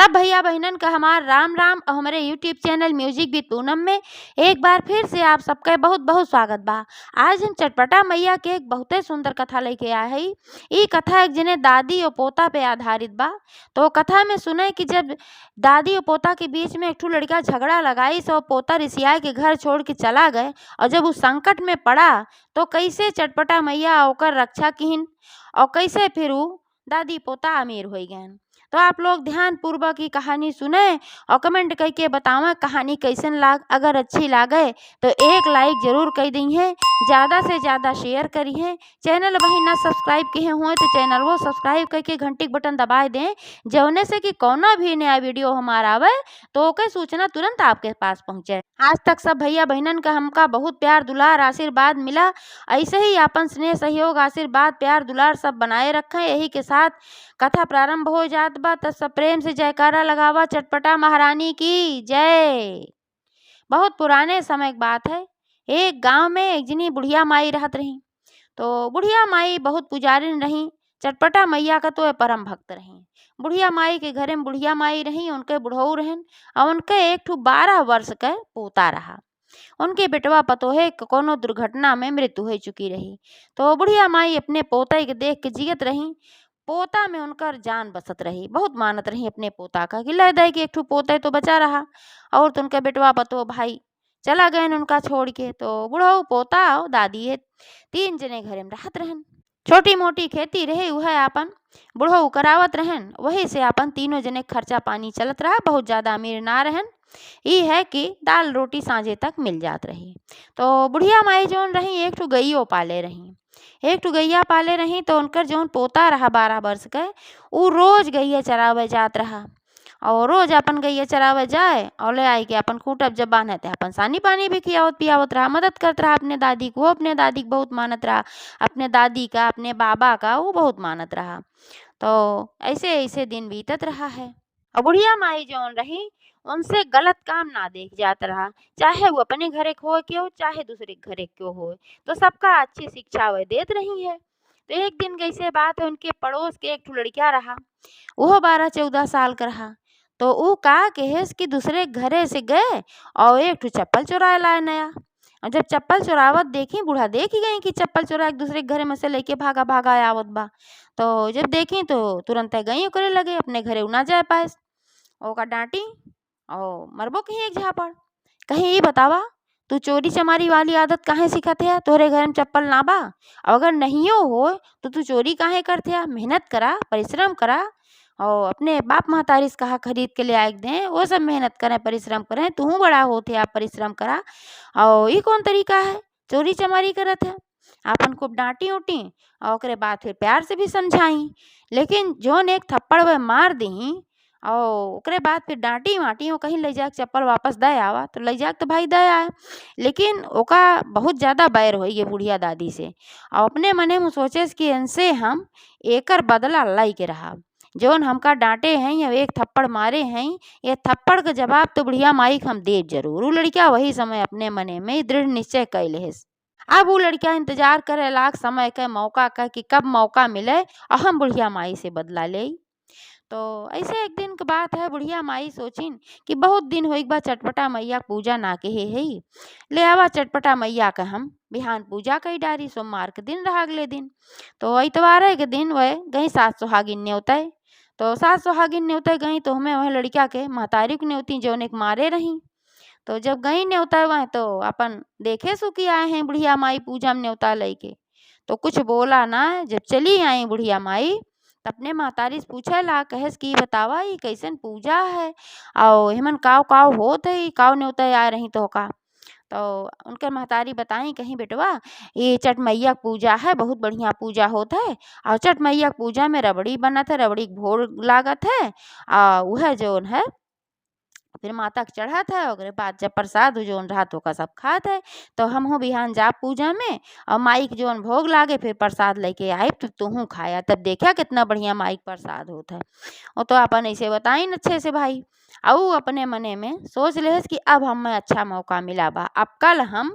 सब भैया बहनन का हमार राम राम और हमारे YouTube channel music with Poonam में एक बार फिर से आप सबका बहुत बहुत स्वागत बा। आज हम चटपटा मैया के एक बहुते सुंदर कथा लेके आए हई। ई कथा एक जने दादी और पोता पे आधारित बा। तो कथा में सुने कि जब दादी और पोता के बीच में एक ठो लड़का झगड़ा लगाई सो पोता रिसिया के घर छोड़ के चला गए, और जब उस संकट में पड़ा तो कैसे चटपटा मैया ओकर रक्षा किहिन और कैसे फिर उ दादी पोता अमीर हो गए। तो आप लोग ध्यान पूर्वक की कहानी सुने और कमेंट करके बतावें कहानी कैसन लाग। अगर अच्छी लागे तो एक लाइक जरूर कर दी है, ज़्यादा से ज़्यादा शेयर करी है। चैनल वही ना सब्सक्राइब किए हुए तो चैनल वो सब्सक्राइब करके घंटी के बटन दबा दें, जौने से कि कौनो भी नया वीडियो हमारा आवे तो ओके सूचना तुरंत आपके पास पहुँचे। आज तक सब भैया बहनन का हमका बहुत प्यार दुलार आशीर्वाद मिला। ऐसे ही अपन स्नेह सहयोग आशीर्वाद प्यार दुलार सब बनाए रखें। यही के साथ कथा प्रारंभ हो जात बा। तो सब प्रेम से जयकारा लगावा चटपटा महारानी की जय। बहुत पुराने समय की बात है। एक गांव में एक जनी बुढ़िया माई रहत रही। तो बुढ़िया माई बहुत पुजारिन रही। चटपटा मैया का तो परम भक्त रही। बुढ़िया माई के घरे में बुढ़िया माई रही, उनके बुढ़ऊ रहन और उनके एक ठो 12 वर्ष का पोता रहा। उनके बेटवा पतोहे कोनो दुर्घटना में मृत्यु हो चुकी रही। तो बुढ़िया माई अपने पोते के देख के जियत रही। पोता में उनकर जान बसत रही, बहुत मानत रही अपने पोता का कि लय दे कि एक ठो पोता तो बचा रहा। और तो उनके बेटवा पतो भाई चला गए उनका छोड़ के। तो बुढ़ऊ पोता और दादी है 3 जने घरे में रहत रहन। छोटी मोटी खेती रहे वह आपन बुढ़ऊ करावत रहन, वही से आपन तीनों जने खर्चा पानी चलत रहा। बहुत ज्यादा अमीर ना रहन, ये है कि दाल रोटी सांझे तक मिल जात रही। तो बुढ़िया माई जौन रही एक ठो गईयो पाले रही। एक ठो गैया पाले रही तो उनकर जौन पोता रहा 12 वर्ष का, उ रोज गैया चरावे जात रहा। और रोज अपन गैया चरावे जाए और ले आई के अपन खूंटब जब बांधे थे अपन सानी पानी भी खियावत पियावत रहा, मदद करत रहा अपने दादी को। वो अपने दादी को बहुत मानत रहा, अपने दादी का अपने बाबा का वो बहुत मानत रहा। तो ऐसे ऐसे दिन बीतत रहा है। और बुढ़िया माई जौन रही उनसे गलत काम ना देख जात रहा, चाहे वो अपने घरे हो क्यों चाहे दूसरे के घरे क्यों हो। तो सबका अच्छी शिक्षा वह देत रही है। तो एक दिन कैसे बात है, उनके पड़ोस के एक ठो लड़का रहा, वो 12-14 साल का रहा। तो वो का कहेस कि दूसरे घरे से गए और एक ठो चप्पल चुरा लाए नया। और जब चप्पल चुरावत देखी बूढ़ा देख ही गई कि चप्पल चुरा एक दूसरे के घरे में से लेके भागा भागा आवत बा। तो जब देखी तो तुरंत गई करे लगे अपने घरे ना जा पाए। ओका डांटी और मरबो कहीं एक झापड़। कहीं ये बतावा तू चोरी चमारी वाली आदत काहे सीखत है, तोहरे घर में चप्पल ना बा? और अगर नहियो हो तो तू चोरी काहे करते है? मेहनत करा परिश्रम करा और अपने बाप महतारी से कहा खरीद के ले आए दें, वो सब मेहनत करें परिश्रम करें। तू बड़ा होते आप परिश्रम करा। और ये कौन तरीका है चोरी चमारी करत है? आपन खूब डांटी उटी और ओकरे बाद फिर प्यार से भी समझाई, लेकिन जोन एक थप्पड़ वह मार दी और ओकरे बाद फिर डांटी वाटी कहीं ले जाके चप्पल वापस दे आवा। तो ले जाके तो भाई दे आए, लेकिन ओका बहुत ज़्यादा बैर हो ये बुढ़िया दादी से। और अपने मने में सोचे कि इनसे हम एकर बदला लाई के रहा। जौन हमका डांटे हैं या एक थप्पड़ मारे हैं, ये थप्पड़ का जवाब तो बुढ़िया माई के हम देव जरूर। वो लड़का वही समय अपने मने में दृढ़ निश्चय कैले है। अब वो लड़का इंतजार करे लाख समय का मौका का कि कब मौका मिले और हम बुढ़िया माई से बदला ले। तो ऐसे एक दिन की बात है, बुढ़िया माई सोचिन कि बहुत दिन हो एक बार चटपटा मैया पूजा ना के है ले आवा चटपटा मैया का हम बिहान पूजा कई डारी। सोमवार के दिन रहा अगले दिन। तो इतवार के दिन वह गई सास सुहागिन न्योते। तो सास सुहागिन न्योते गई तो हमें वह लड़का के महतारी को न्योती जौन एक मारे रही। तो जब गई न्योता वह तो अपन देखे सुखी आए हैं बुढ़िया माई पूजा में न्योता लेके। तो कुछ बोला ना। जब चली आई बुढ़िया माई तो अपने महतारी से पूछे ला कहेस कि बतावा ये कैसन पूजा है और हेमन काव काव होत है काव न्योता आ रही तो का। तो उनके महतारी बताई कहीं बेटवा ये चट मैया पूजा है, बहुत बढ़िया पूजा होता है। और चट मैया पूजा में रबड़ी बनत है, रबड़ी के भोग लागत है और वह जोन है फिर माता के चढ़ात है। और बाद जब प्रसाद जोन रहा तो का सब खात है। तो हम हो बिहान जा पूजा में और माई के जोन भोग लागे फिर प्रसाद लेके आए तो तूहू खाया, तब देखा कितना बढ़िया माई के प्रसाद होता है। और तो अपन ऐसे बताई अच्छे से भाई। और अपने मने में सोच ले कि अब हमें अच्छा मौका मिला बा, अब कल हम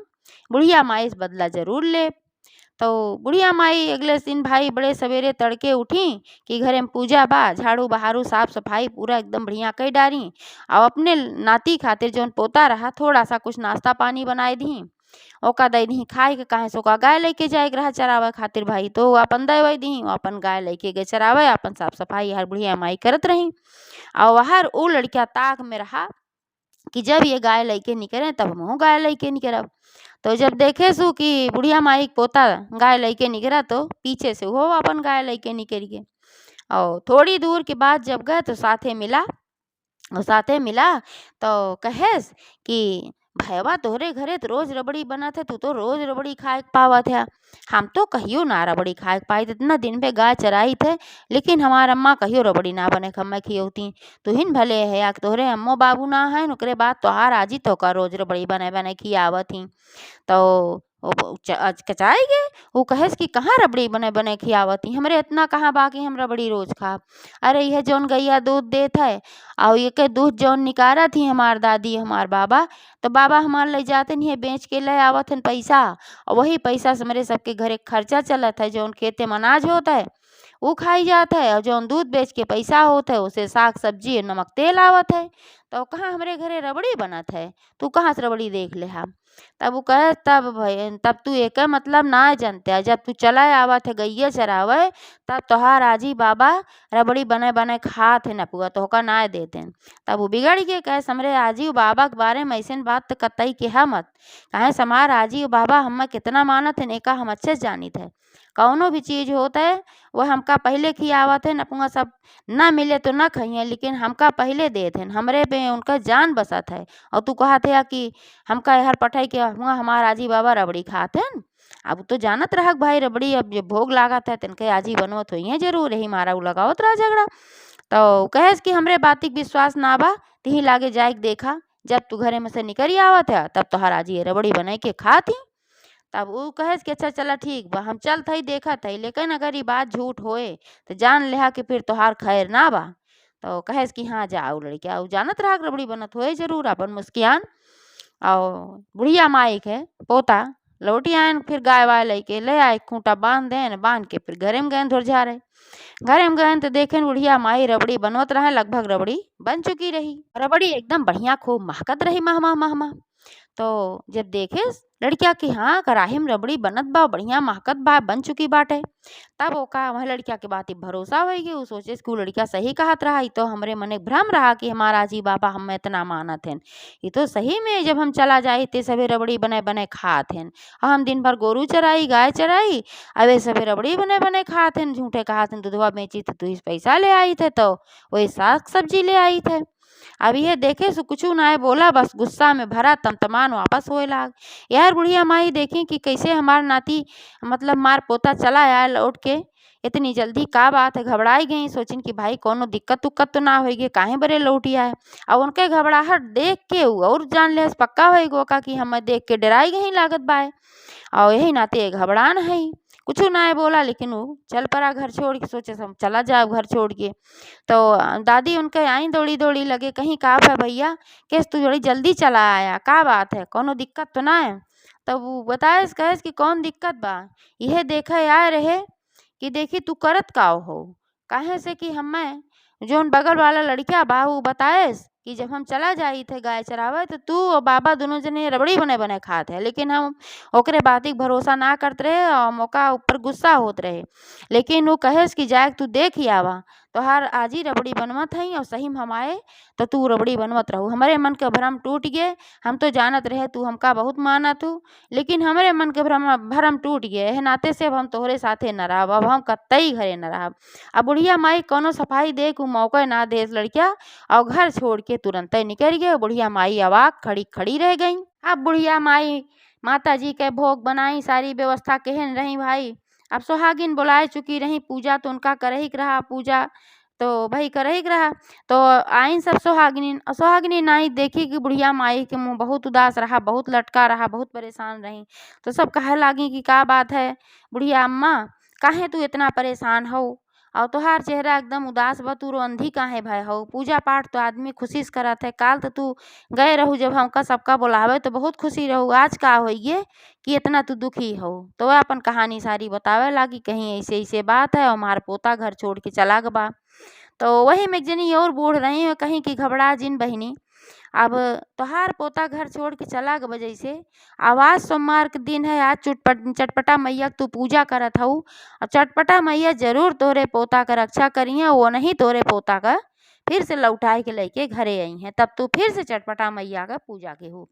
बुढ़िया माई से बदला जरूर ले। तो बुढ़िया माई अगले दिन भाई बड़े सवेरे तड़के उठी कि घरे में पूजा बा, झाड़ू बहारू साफ सफाई पूरा एकदम बढ़िया कई डारी और अपने नाती खातिर जौन पोता रहा थोड़ा सा कुछ नाश्ता पानी बनाए दी ओका दई दी खाए के काहे से ओका गाय लेके जाए के रहा चरावे खातिर भाई तो वो अपन दे दी अपन गाय लेके गए चरावे अपन साफ सफाई हर बुढ़िया माई करत रही और वहर उ लड़किया ताक में रहा कि जब ये गाय लेके निकले तब हमहू गाय लेके निकलब। तो जब देखे सु कि बुढ़िया माई के पोता गाय लेके निकला तो पीछे से वो अपन गाय लेके निकल गए और थोड़ी दूर के बाद जब गए तो साथे मिला तो कहेस कि भैया तोहरे घरे तो रोज रबड़ी बनत है तू तो रोज रबड़ी खाए के पावत है। हम तो कहियो ना रबड़ी खाए के पाई इतना दिन पे गाय चराई थे लेकिन हमार अम्मा कहियो रबड़ी ना बने खम्मे खियौती तुहिन भले है या तोहरे अम्मो बाबू ना है ओकरे बाद तोहार आजी तो का रोज रबड़ी बने बने खियावत ही। तो कचाई गे वो कहेस कि कहाँ रबड़ी बने बने खियावती हमरे इतना कहाँ बाकी हम रबड़ी रोज खा। अरे यह जौन गैया दूध देत है और ये के दूध जौन निकारा थी हमार दादी हमार बाबा तो बाबा हमार ले जाते नहीं बेच के ले आवत हैं पैसा और वही पैसा से मेरे सबके घरे खर्चा चलत है जौन खेते में अनाज होता है वो खाई जाता है और जौन दूध बेच के पैसा होता है उसे साग सब्जी नमक तेल आवत है। तो कहाँ हमारे घरे रबड़ी बनत है तू कहाँ से रबड़ी देख ले हम। तब वो कहे तब भाई तब तू एक मतलब ना जानते है जब तू चला आवत है गैया चरावे तब तोहार आजी बाबा रबड़ी बने बने खात है न पुआ तो होका ना देते हैं। तब वो बिगड़ के कहे समरे आजी बाबा के बारे में ऐसे बात तो कतई कहा मत कहे समार आजी बाबा हम कितना मानत है नेका हम अच्छे से जानित है कौनो भी चीज़ होता है वह हमका पहले खियावत है नपुआ सब ना मिले तो ना खाइए लेकिन हमका पहले देते हैं हमरे पे उनका जान बसत है। और तू कहत है कि हमका हर पठाई के हुआ हमार आजी बाबा रबड़ी खाते हैं अब तो जानत रहा भाई रबड़ी अब जो भोग लागत है तिनके आजी बनवत हुई है जरूर यही मारा उ लगावत रहा झगड़ा। तो कहेस कि हमरे बातिक विश्वास ना बा तिही लागे जाए के देखा जब तू घरे में से निकल आवत है तब तोहार आजी रबड़ी बनाई के खाती। तब वो कहे कि अच्छा चला ठीक बा हम चल थई देखा थई लेकिन अगर ये बात झूठ होए तो जान लेहा कि फिर तोहार खैर ना बा। तो कहे कि हाँ जाओ लड़किया उ जानत रहा कि रबड़ी बनत होए जरूर अपन मुस्कियान और बुढ़िया माई के पोता लौटी आयन फिर गाय वाय लेके ले आए खूंटा बांध देन बांध के फिर घरे में गए झुरझारे घरे में गए तो देखे बुढ़िया माई रबड़ी बनवत रहे लगभग रबड़ी बन चुकी रही रबड़ी एकदम बढ़िया खूब महकत रही मह मह मह मह। तो जब देखे लड़किया कि हाँ कढ़ाई में रबड़ी बनत बा बढ़िया महकत बा बन चुकी बाटे तब ओका वह लड़किया के बात भरोसा हो गई वो सोचे कि लड़किया सही कहत रहा ये तो हमरे मने भ्रम रहा कि हमारा आजी बाबा हम इतना मानत हैं ये तो सही में जब हम चला जाए ते सभी रबड़ी बने बने खात हैं और हम दिन भर गोरू चराई गाय चराई अवे सभी रबड़ी बने बने खात हैं झूठे कहा थे दूधवा बेची तो तू पैसा ले आई थे तो वही साग सब्जी ले आई थे। अब ये देखे सो कुछ ना है बोला बस गुस्सा में भरा तमतमान वापस होए लाग। यार बुढ़िया माई देखी कि कैसे हमार नाती मतलब मार पोता चला आया लौट के इतनी जल्दी का बात है घबराई गई सोचिन कि भाई कोनो दिक्कत उक्कत तो ना होगी काहे बरे लौटी आए और उनके घबराहट देख के और जान ले पक्का होएगो का कि हम देख के डराई गई लागत बाय और यही नाते घबरान है कुछ ना बोला लेकिन वो चल पड़ा घर छोड़ के सोचे हम चला जाओ घर छोड़ के। तो दादी उनके आई दौड़ी दौड़ी लगे कहीं का है भैया केस तू बड़ी जल्दी चला आया का बात है कोनो दिक्कत तो ना है। तब वो बताए कहे कि कौन दिक्कत बा यह देखे आए रहे कि देखी तू करत का हो काहे से कि हमें जोन बगल वाला लड़किया बा वो बताएस कि जब हम चला जाई थे गाय चरावे तो तू और बाबा दोनों जने रबड़ी बने बने खाते हैं लेकिन हम ओकरे बात भरोसा ना करते रहे और मौका ऊपर गुस्सा होत रहे लेकिन वो कहेस कि जाए तू देख ही आवा तो हर आज ही रबड़ी बनवत है और सही में हम आए तो तू रबड़ी बनवत रहू हमारे मन का भ्रम टूट गए हम तो जानत रहे तू हमका बहुत मानत हूँ लेकिन हमारे मन के भ्रम टूट गए है नाते से अब हम तोहरे साथे न रहब अब हम कतई घरे न रहब। अब बुढ़िया माई कोनो सफाई दे को मौका ना दे लड़किया और घर छोड़ के तुरंत निकल गए। बुढ़िया माई अवाक खड़ी खड़ी रह गई। अब बुढ़िया माई माता जी के भोग बनाई सारी व्यवस्था कहन रही भाई अब सुहागिन बुलाए चुकी रही पूजा तो उनका कर ही रहा पूजा तो भाई कर ही रहा तो आई सब सुहागिनी नाई देखी कि बुढ़िया माई के मुँह बहुत उदास रहा बहुत लटका रहा बहुत परेशान रही तो सब कहे लागी कि का बात है बुढ़िया अम्मा काहे तू इतना परेशान हो और तोहार चेहरा एकदम उदास बा, तू रोंधी काहे भय हो? पूजा पाठ तो आदमी खुशी से करत है, काल तो तू गए रहू जब हमका सबका बुलावे तो बहुत खुशी रहू, आज का होइए कि इतना तू दुखी हो? तो वह अपन कहानी सारी बतावे लागी, कहीं ऐसे ऐसे बात है और हमार पोता घर छोड़ के चला गबा। तो वही में एक जनी और बूढ़ रही और कहीं कि घबरा जिन बहिनी, अब तोहार पोता घर छोड़ के चला ग वजह से अब आज सोमवार के दिन है, आज चटपटा मैया के तू पूजा करत हऊ और चटपटा मैया जरूर तोरे पोता का रक्षा करी है, वो नहीं तोरे पोता का फिर से लौटाए के लेके घरे आई हैं, तब तू फिर से चटपटा मैया का पूजा के हो।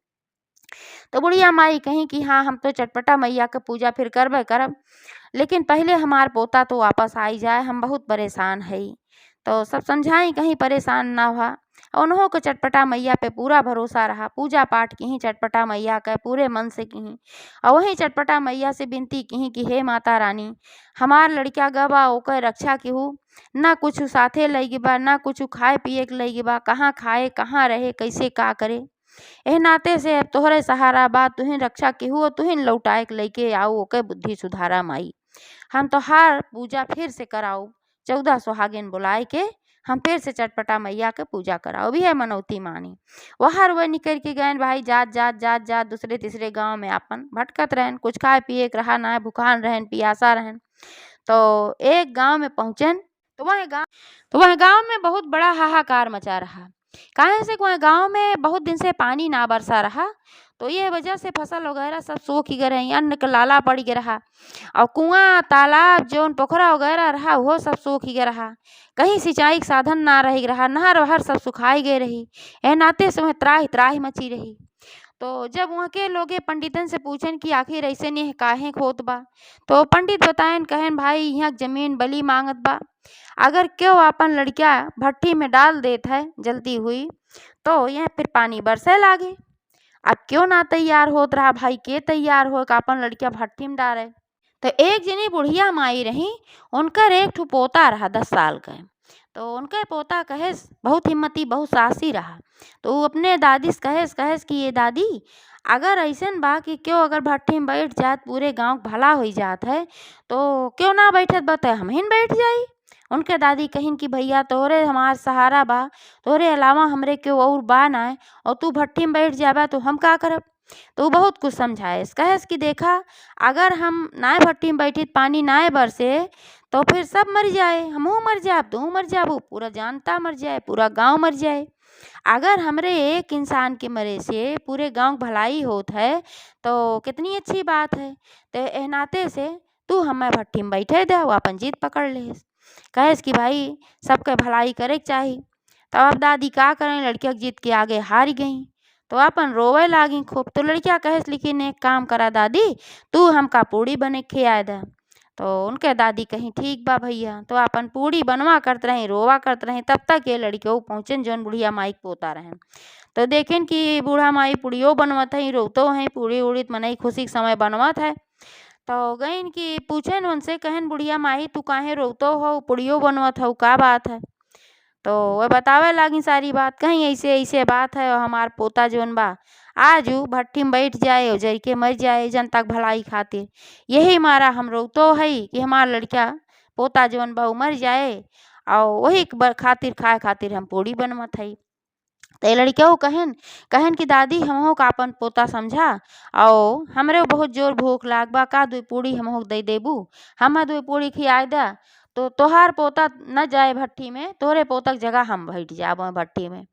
तो बुढ़िया माई कहीं कि हाँ हम तो चटपटा मैया का पूजा फिर करबे करब, लेकिन पहले हमार पोता तो वापस आई जाए, हम बहुत परेशान है। तो सब समझाई कहीं परेशान ना हुआ, उन्हों को चटपटा मैया पे पूरा भरोसा रहा, पूजा पाठ की चटपटा मैया का पूरे मन से की और वहीं चटपटा मैया से विनती की कि हे माता रानी, हमार लड़का गबा ओकर रक्षा केहू ना कुछ साथे लगी बा, ना कुछ खाए पिए के लगी बा, कहाँ खाए कहाँ रहे कैसे का करे, एह नाते से अब तोहरे सहारा बा, तुहिन रक्षा केहू तुहिन लौटाए के लेके आओ, ओके बुद्धि सुधारा माई। हम तोहार पूजा फिर से कराओ, 14 सुहागिन बुलाए के हम फिर से चटपटा मैया के पूजा कराओ भी है मनौती मानी। वहार वह निकल के गए भाई, जात जात जात जात दूसरे तीसरे गांव में अपन भटकत रहन, कुछ खाए पिए के रहा ना, भूखान रहन पियासा रहन। तो एक गांव में पहुंचन तो वह गांव में बहुत बड़ा हाहाकार मचा रहा, काहे से वह गांव में बहुत दिन से पानी ना बरसा रहा, तो ये वजह से फसल वगैरह सब सूख ही गए, अन्न का लाला पड़ गया रहा और कुआं तालाब जौन पोखरा वगैरह रहा वो सब सूख ही गया रहा, कहीं सिंचाई का साधन ना रही रहा, नहर वहर सब सुखाई गए रही, ए नाते से वह त्राही त्राही मची रही। तो जब वहाँ के लोग पंडितन से पूछन कि आखिर ऐसे नहीं काहे होत बा, तो पंडित बताएन कहन भाई यहाँ जमीन बली मांगत बा, अगर क्यों अपन लड़का भट्टी में डाल देत है जल्दी हुई तो यह फिर पानी बरसे लागे, अब क्यों ना तैयार होत रहा भाई, के तैयार हो का अपन लड़का भट्टी में डाले। तो एक जनी बुढ़िया माई रही, उनकर एक ठो पोता रहा 10 साल का, तो उनका पोता कहेस बहुत हिम्मती बहुत साहसी रहा, तो वो अपने दादी से कहेस कि ये दादी अगर ऐसन बा कि क्यों अगर भट्टी में बैठ जात पूरे गांव भला हो जात है, तो क्यों ना बैठत बा, तो हम ही बैठ जाई। उनके दादी कहिन कि भैया तोरे हमार सहारा बा, तोरे अलावा हमरे क्यों और बा ना, और तू भट्टी में बैठ जाबा तो हम का करब। तो बहुत कुछ समझाएस, कहेस कि देखा अगर हम नाय भट्टी में बैठी पानी नाय बरसे तो फिर सब मर जाए, हमहू मर जाब तू मर जाबू, पूरा जानता मर जाए, पूरा गांव मर जाए। अगर हमरे एक इंसान के मरे से पूरे गांव भलाई होत है तो कितनी अच्छी बात है। तो एह नाते से तू हमें भट्टी में बैठे दे, वो अपन जीत पकड़ ले। कहेस कि भाई सबके भलाई करे के चाही। तब अब दादी का करें, लड़किया जीत के आगे हार गई तो अपन रोवे लागी खूब। तो लड़किया कहेस लेकिन एक काम करा दादी, तू हमका पूड़ी बने खियाए दे। तो उनके दादी कहीं ठीक बा भैया, तो अपन पूड़ी बनवा करत रही रोवा करत रही, तब तक ये लड़के पहुँचन जौन बुढ़िया माई के पोता रहें। तो देखें कि बूढ़ा माई पूड़ियो बनवत है, रोतो हैं पूड़ी उड़ी मनई खुशी के समय बनवत है। तो गईन कि पूछन उनसे कहन बुढ़िया माई तू काहे रोतो हो, पूड़ियो बनवत हो का बात है। तो वह बतावे लागी सारी बात, कहीं ऐसे ऐसे बात है और हमार पोता जौन बा आजू भट्टी में बैठ जाए और जर के मर जाए जनता के भलाई खातिर, यही मारा हम रोतो है कि हमार लड़का पोता जौन बा मर जाए और वही खातिर खाए खातिर हम पूड़ी बनवत है। तो लड़कियों कहन कि दादी हमहो का अपन पोता समझा और हमरे बहुत जोर भूख लाग बा, का 2 पूड़ी हमहो दे देबू, हम 2 पूड़ी खियाए दा तो तोहार पोता न जाए भट्टी में, तोहरे पोतक जगह हम बैठ जाब भट्टी में।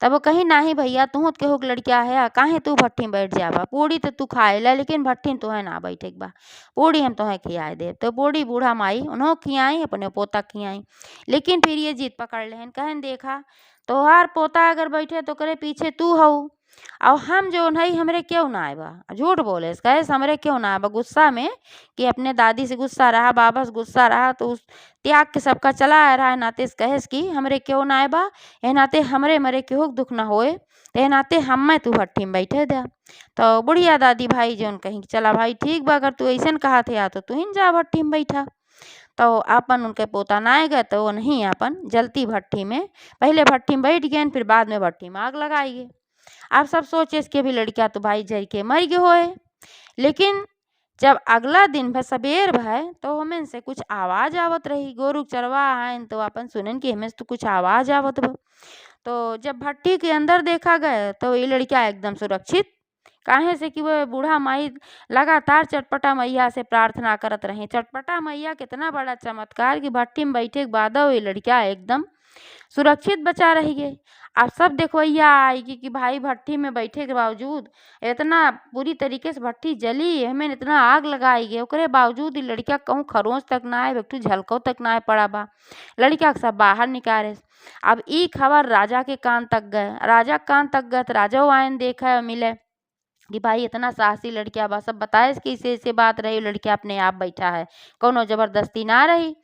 तब वो कही नाही भैया तू केहू के लड़किया है, काहे तू भट्टी में बैठ जाबा, पूड़ी तो तू खाए ला लेकिन भट्टी में तोहे ना बैठे के बा, पूड़ी हम तोहे खियाए दे। तो पूड़ी बूढ़ा माई उन्हों खियाई अपने पोता खियाई, लेकिन फिर ये जीत पकड़ लेहन कहन देखा तोहार पोता अगर बैठे तो करे पीछे तू हऊ और हम जो नहीं हमरे क्यों ना आए बा, झूठ बोले कहे हमरे क्यों ना आए बा। गुस्सा में कि अपने दादी से गुस्सा रहा, बाबा से गुस्सा रहा, तो उस त्याग के सबका चला आ रहा है नाते कहेस कि हमरे क्यों ना आए बा, ए नाते हमरे मरे क्यों दुख ना होए, ए नाते हम तू भट्टी में बैठे दे। तो बुढ़िया दादी भाई जो कहीं चला भाई ठीक बा, अगर तू ऐसा कहा थे तो तू ही जा भट्टी में बैठा। तो अपन उनके पोता ना आए गए तो वो नहीं अपन जलती भट्टी में, पहले भट्टी में बैठ गए फिर बाद में भट्टी में आग लगाई गए। आप सब सोचे इसके भी लड़किया तो भाई जर के मर गए होए, लेकिन जब अगला दिन भर सबेर भय तो हमें से कुछ आवाज आवत रही। गोरु के चरवाहा आइन तो अपन सुनन कि हमें से तो कुछ आवाज आवत बा। तो जब भट्टी के अंदर देखा गया तो ये लड़कियां एकदम सुरक्षित, काहे से कि वह बूढ़ा माई लगातार चटपटा मैया से प्रार्थना करत रहे। चटपटा मैया कितना बड़ा चमत्कार कि भट्टी में बैठे के बाद ये लड़कियां एकदम सुरक्षित बचा रही है। अब सब देखवैया आएगी कि भाई भट्टी में बैठे के बावजूद इतना बुरी तरीके से भट्टी जली, हमें इतना आग लगाई गई, ओकरे बावजूद ये लड़किया कहूँ खरोंच तक ना आए, एकठू झलको तक ना आए पड़ा बा। लड़किया के सब बाहर निकाले। अब ई खबर राजा के कान तक गए। राजा के कान तक गए तो राजा आयन देखे मिले कि भाई इतना साहसी लड़किया बा। सब बताए कि इसे बात रही, लड़किया अपने आप बैठा है, कोनो जबरदस्ती ना रही।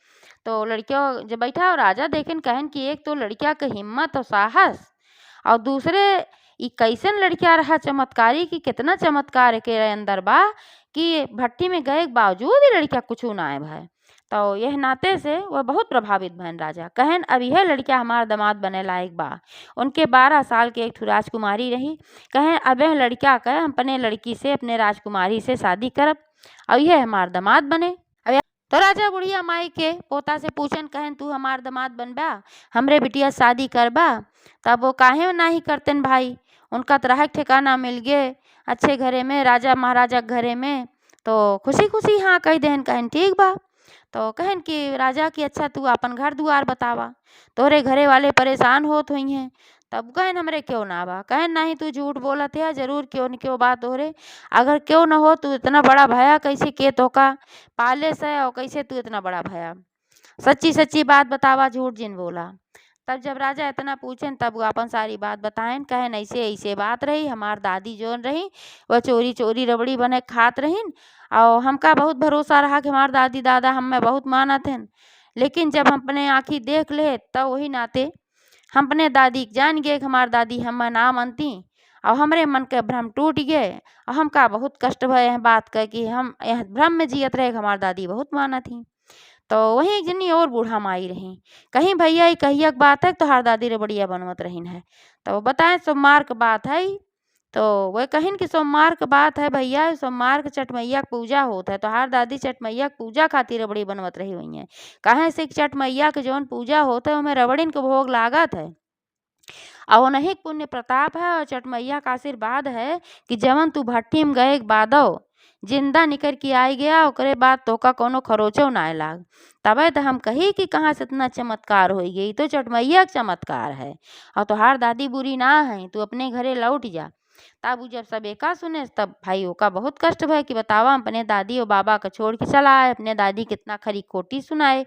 तो लड़कियों जब बैठा और राजा देखें कहन कि एक तो लड़किया के हिम्मत और साहस, और दूसरे ई कैसन लड़किया रहा चमत्कारी कि कितना चमत्कार के अंदर बा कि भट्टी में गए के बावजूद ही लड़किया कुछ ना आए भाई। तो यह नाते से वह बहुत प्रभावित भन। राजा कहन अब यह लड़किया हमार दामाद बने लायक बा। उनके 12 साल के एक ठू राजकुमारी रही। कहें अब यह लड़किया कह हम अपने लड़की से अपने राजकुमारी से शादी करब और यह हमार दामाद बने। तो राजा बुढ़िया माई के पोता से पूछन कहन तू हमार दामाद बनबा, हमरे बिटिया शादी करबा। तब वो काहे नहीं करतेन भाई, उनका तो रहे ठिकाना मिल गए अच्छे घरे में, राजा महाराजा के घरे में। तो खुशी खुशी हाँ कह देहन कहन ठीक बा। तो कहन कि राजा की अच्छा तू अपन घर दुआर बतावा, तोरे घरे वाले परेशान होत हुई हैं। तब कहन हमरे क्यों ना बा। कहन नहीं तू झूठ बोलत है, जरूर क्यों न क्यों बात हो रे। अगर क्यों न हो तू इतना बड़ा भया कैसे के तो का पाले से, और कैसे तू इतना बड़ा भया, सच्ची सच्ची बात बतावा, झूठ जिन बोला। तब जब राजा इतना पूछेन तब वो अपन सारी बात बताएन। कहन ऐसे ऐसे बात रही, हमार दादी जोन रही वह चोरी चोरी रबड़ी बने खात रहीन, और हमका बहुत भरोसा रहा कि हमार दादी दादा हमें बहुत मानत हन। लेकिन जब हम अपने आँखी देख ले तब वही नाते हम अपने दादी के जान गए कि हमार दादी हमें ना मानती, और हमरे मन के भ्रम टूट गए। और हमका बहुत कष्ट भय यह बात कह कि हम यह भ्रम में जियत रहे कि हमार दादी बहुत मानत थी। तो वहीं एक जनी और बूढ़ा माई रही। कहीं भैया ये कहिया के बात है तो हर दादी रे बढ़िया बनवत रहीन है। तो वो बताएं सोमवार के बात है। तो वह कहिन कि सोमवार के बात है भैया, सोमवार के छठ मैया के पूजा होता है। तो हर दादी छठ मैया के पूजा खातिर रबड़ी बनवत रही हुई है। कहे से कि छठ मैया के जौन पूजा होता है उसमें रबड़िन के भोग लागत है, और उन्हीं के पुण्य प्रताप है और छठ मैया का आशीर्वाद है कि जवन तू भट्टी में गए के बादो जिंदा निकल के आई गया, ओकरे बाद तोका कोनो खरोचो ना लाग। तबे तो हम कही कि कहाँ से इतना चमत्कार हो गई, तो छठ मैया का चमत्कार है। और तोहार दादी बुरी ना है, तू अपने घरे लौट जा। तब उ जब सब एका सुने तब भाई ओका बहुत कष्ट भय कि बतावा हम अपने दादी और बाबा का छोड़ के चला आए, अपने दादी कितना खरी खोटी सुनाए।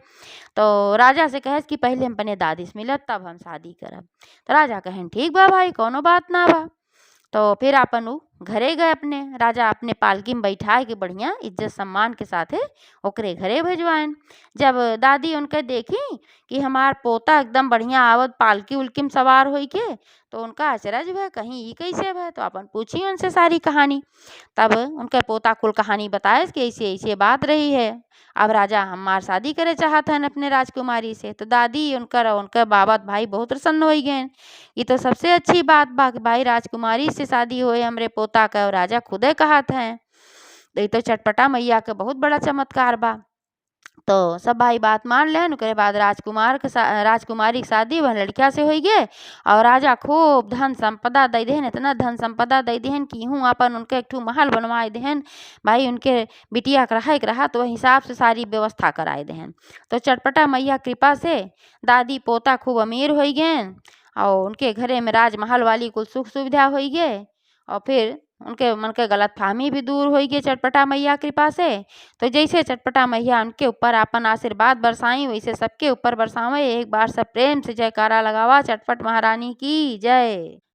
तो राजा से कहे कि पहले हम अपने दादी से मिलत तब हम शादी करब। तो राजा कहें ठीक बा भाई, कोनो बात ना बा। तो फिर अपन उ घरे गए अपने। राजा अपने पालकी में बैठाए के बढ़िया इज्जत सम्मान के साथे ओकरे घरे भेजवाएन। जब दादी उनके देखी कि हमार पोता एकदम बढ़िया आवत पालकी उल्की में सवार होई के, तो उनका अचरज भय कहीं ई कैसे भय। तो अपन पूछी उनसे सारी कहानी। तब उनके पोता कुल कहानी बताए कि ऐसे ऐसे बात रही है। अब राजा हमार शादी करे चाहत हन अपने राजकुमारी से। तो दादी उनकर उनके बाबा भाई बहुत प्रसन्न हो गए। ये तो सबसे अच्छी बात बा कि भाई राजकुमारी से शादी होए हमरे पोता का, और राजा खुदे कहत हैं। तो ये तो चटपटा मैया के बहुत बड़ा चमत्कार बा। तो सब भाई बात मान लेन। ओकरे बाद राजकुमारी के शादी वह लड़किया से हो गए, और राजा खूब धन संपदा दे देहन, इतना धन संपदा दे देहन कि यूँ अपन उनके एक ठू महल बनवाए देहन। भाई उनके बिटिया के रहे के रहा तो वह हिसाब से सारी व्यवस्था कराए देहन। तो चटपटा मैया कृपा से दादी पोता खूब अमीर हो गए, और उनके घरे में राजमहल वाली कुल सुख सुविधा हो गए। और फिर उनके मन के गलत फहमी भी दूर हो गई चटपटा मैया कृपा से। तो जैसे चटपटा मैया उनके ऊपर अपन आशीर्वाद बरसाई, वैसे सबके ऊपर बरसावे। एक बार सब प्रेम से जयकारा लगावा, चटपट महारानी की जय।